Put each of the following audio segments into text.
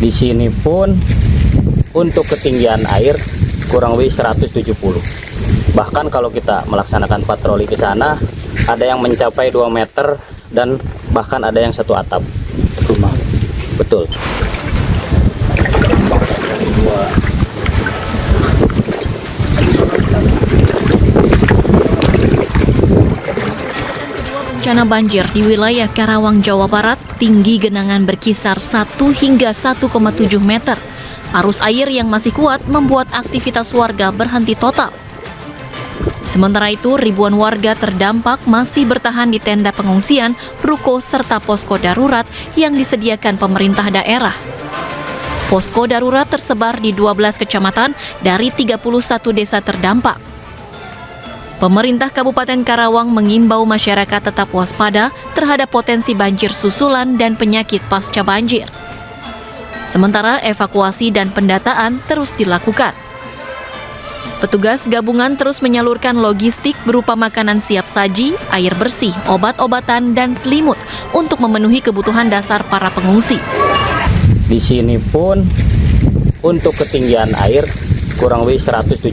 Di sini pun untuk ketinggian air kurang lebih 170. Bahkan kalau kita melaksanakan patroli ke sana, ada yang mencapai 2 meter dan bahkan ada yang 1 atap rumah. Betul. Bencana banjir di wilayah Karawang, Jawa Barat, tinggi genangan berkisar 1 hingga 1,7 meter. Arus air yang masih kuat membuat aktivitas warga berhenti total. Sementara itu, ribuan warga terdampak masih bertahan di tenda pengungsian, ruko, serta posko darurat yang disediakan pemerintah daerah. Posko darurat tersebar di 12 kecamatan dari 31 desa terdampak. Pemerintah Kabupaten Karawang mengimbau masyarakat tetap waspada terhadap potensi banjir susulan dan penyakit pasca banjir. Sementara evakuasi dan pendataan terus dilakukan. Petugas gabungan terus menyalurkan logistik berupa makanan siap saji, air bersih, obat-obatan, dan selimut untuk memenuhi kebutuhan dasar para pengungsi. Di sini pun untuk ketinggian air kurang lebih 170.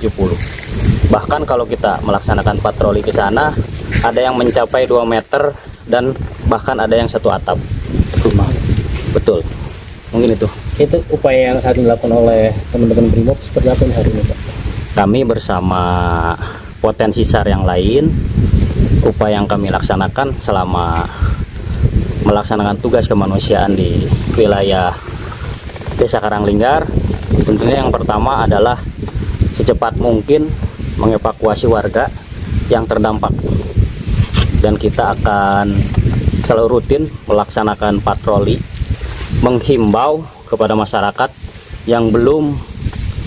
Bahkan kalau kita melaksanakan patroli ke sana, ada yang mencapai 2 meter dan bahkan ada yang 1 atap rumah. Betul. Mungkin itu. Itu upaya yang saat ini dilakukan oleh teman-teman Brimob seperti apa hari ini, Pak? Kami bersama potensi SAR yang lain, upaya yang kami laksanakan selama melaksanakan tugas kemanusiaan di wilayah Desa Karanglinggar, tentunya yang pertama adalah secepat mungkin mengevakuasi warga yang terdampak, dan kita akan selalu rutin melaksanakan patroli, menghimbau kepada masyarakat yang belum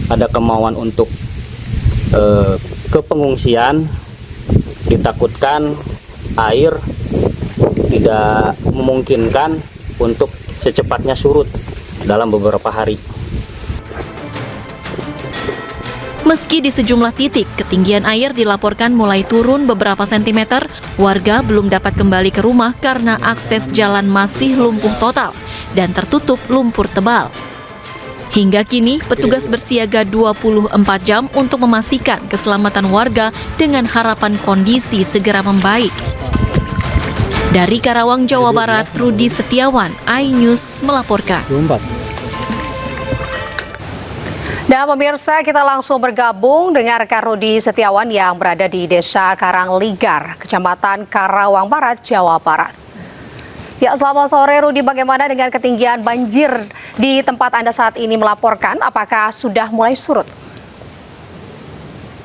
ada kemauan untuk ke pengungsian, ditakutkan air tidak memungkinkan untuk secepatnya surut dalam beberapa hari. Meski di sejumlah titik ketinggian air dilaporkan mulai turun beberapa sentimeter, warga belum dapat kembali ke rumah karena akses jalan masih lumpuh total dan tertutup lumpur tebal. Hingga kini, petugas bersiaga 24 jam untuk memastikan keselamatan warga dengan harapan kondisi segera membaik. Dari Karawang, Jawa Barat, Rudi Setiawan, iNews melaporkan. Dan pemirsa, kita langsung bergabung dengan rekan Rudi Setiawan yang berada di Desa Karanglinggar, Kecamatan Karawang Barat, Jawa Barat. Ya, selamat sore Rudi, bagaimana dengan ketinggian banjir di tempat Anda saat ini melaporkan? Apakah sudah mulai surut?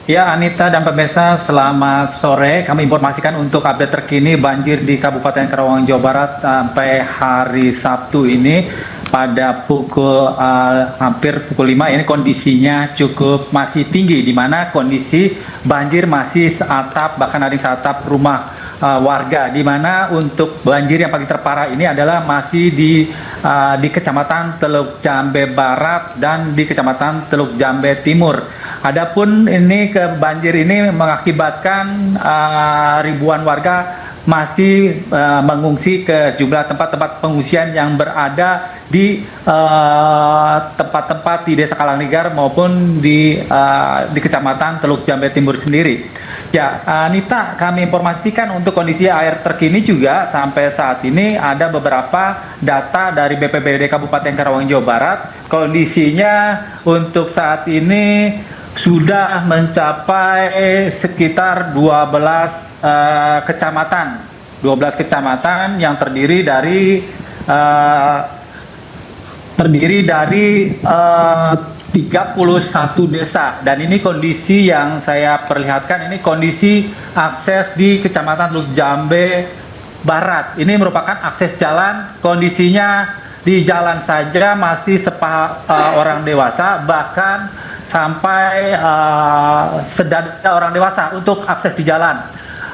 Ya, Anita dan pemirsa, selamat sore. Kami informasikan untuk update terkini banjir di Kabupaten Karawang, Jawa Barat sampai hari Sabtu ini pada hampir pukul 5 ini kondisinya cukup masih tinggi, di mana kondisi banjir masih seatap, bahkan ada yang seatap rumah warga, di mana untuk banjir yang paling terparah ini adalah masih di Kecamatan Teluk Jambe Barat dan di Kecamatan Teluk Jambe Timur. Adapun ini banjir ini mengakibatkan ribuan warga masih mengungsi ke jumlah tempat-tempat pengungsian yang berada di tempat-tempat di Desa Karanglinggar maupun di Kecamatan Teluk Jambe Timur sendiri. Ya, Anita, kami informasikan untuk kondisi air terkini juga sampai saat ini ada beberapa data dari BPBD Kabupaten Karawang, Jawa Barat. Kondisinya untuk saat ini sudah mencapai sekitar 12 kecamatan. 12 kecamatan yang terdiri dari 31 desa, dan ini kondisi yang saya perlihatkan, ini kondisi akses di Kecamatan Teluk Jambe Barat. Ini merupakan akses jalan, kondisinya di jalan saja masih orang dewasa, bahkan sampai sedada orang dewasa untuk akses di jalan.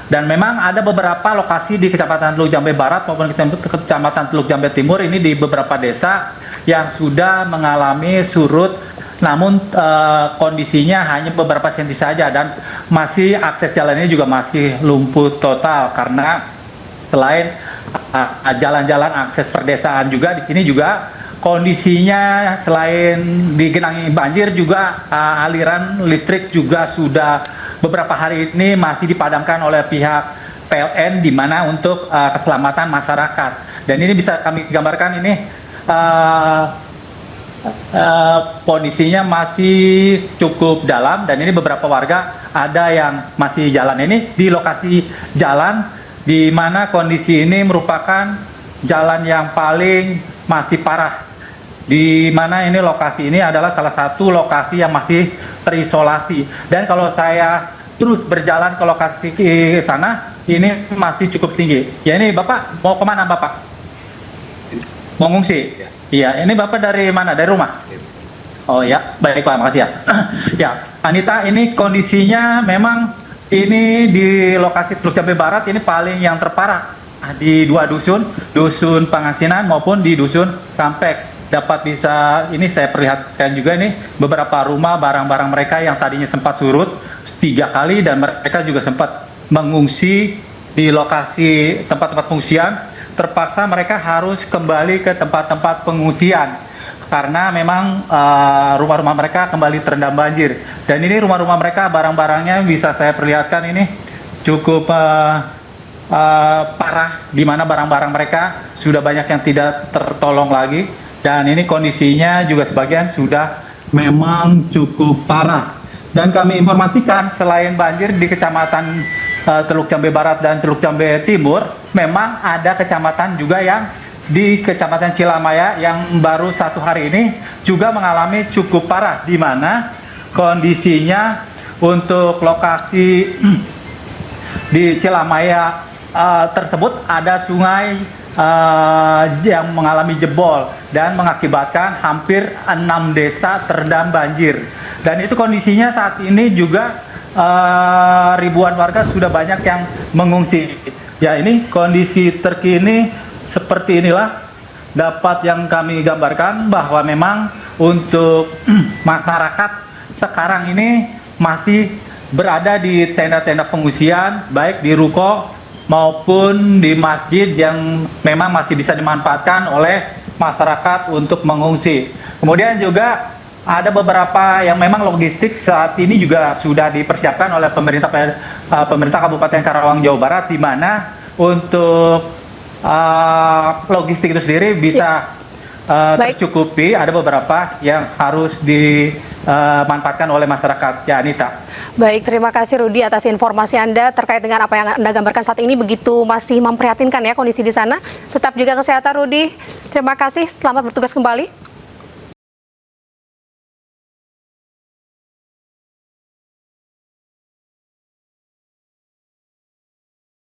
Dan memang ada beberapa lokasi di Kecamatan Teluk Jambe Barat maupun Kecamatan Teluk Jambe Timur ini di beberapa desa yang sudah mengalami surut, namun kondisinya hanya beberapa senti saja, dan masih akses jalannya juga masih lumpuh total, karena selain jalan-jalan akses perdesaan juga di sini juga kondisinya selain digenangi banjir juga aliran listrik juga sudah beberapa hari ini masih dipadamkan oleh pihak PLN di mana untuk keselamatan masyarakat. Dan ini bisa kami gambarkan ini kondisinya masih cukup dalam, dan ini beberapa warga ada yang masih jalan ini di lokasi jalan di mana kondisi ini merupakan jalan yang paling masih parah, di mana ini lokasi ini adalah salah satu lokasi yang masih terisolasi. Dan kalau saya terus berjalan ke lokasi ke sana, ini masih cukup tinggi. Ya, ini Bapak mau kemana Bapak? Mau ngungsi? Iya, ini Bapak dari mana? Dari rumah? Oh ya, baik Pak, makasih ya. Ya, Anita, ini kondisinya memang ini di lokasi Teluk Jambe Barat ini paling yang terparah di dua dusun, dusun Pangasinan maupun di dusun Sampek. Dapat bisa ini saya perlihatkan juga ini beberapa rumah barang-barang mereka yang tadinya sempat surut 3 kali, dan mereka juga sempat mengungsi di lokasi tempat-tempat pengungsian. Terpaksa mereka harus kembali ke tempat-tempat pengungsian karena memang rumah-rumah mereka kembali terendam banjir. Dan ini rumah-rumah mereka, barang-barangnya bisa saya perlihatkan ini cukup parah, di mana barang-barang mereka sudah banyak yang tidak tertolong lagi, dan ini kondisinya juga sebagian sudah memang cukup parah. Dan kami informasikan selain banjir di kecamatan Teluk Jambe Barat dan Teluk Jambe Timur, memang ada kecamatan juga yang di Kecamatan Cilamaya yang baru 1 hari ini juga mengalami cukup parah, di mana kondisinya untuk lokasi di Cilamaya tersebut ada sungai yang mengalami jebol dan mengakibatkan hampir 6 desa terendam banjir. Dan itu kondisinya saat ini juga ribuan warga sudah banyak yang mengungsi. Ya, ini kondisi terkini seperti inilah dapat yang kami gambarkan, bahwa memang untuk masyarakat sekarang ini masih berada di tenda-tenda pengungsian, baik di ruko maupun di masjid yang memang masih bisa dimanfaatkan oleh masyarakat untuk mengungsi. Kemudian juga ada beberapa yang memang logistik saat ini juga sudah dipersiapkan oleh pemerintah Kabupaten Karawang Jawa Barat, di mana untuk logistik itu sendiri bisa tercukupi. Ada beberapa yang harus dimanfaatkan oleh masyarakat. Ya, Anita. Baik, terima kasih Rudi atas informasi Anda terkait dengan apa yang Anda gambarkan saat ini, begitu masih memprihatinkan ya kondisi di sana. Tetap juga kesehatan Rudi. Terima kasih, selamat bertugas kembali.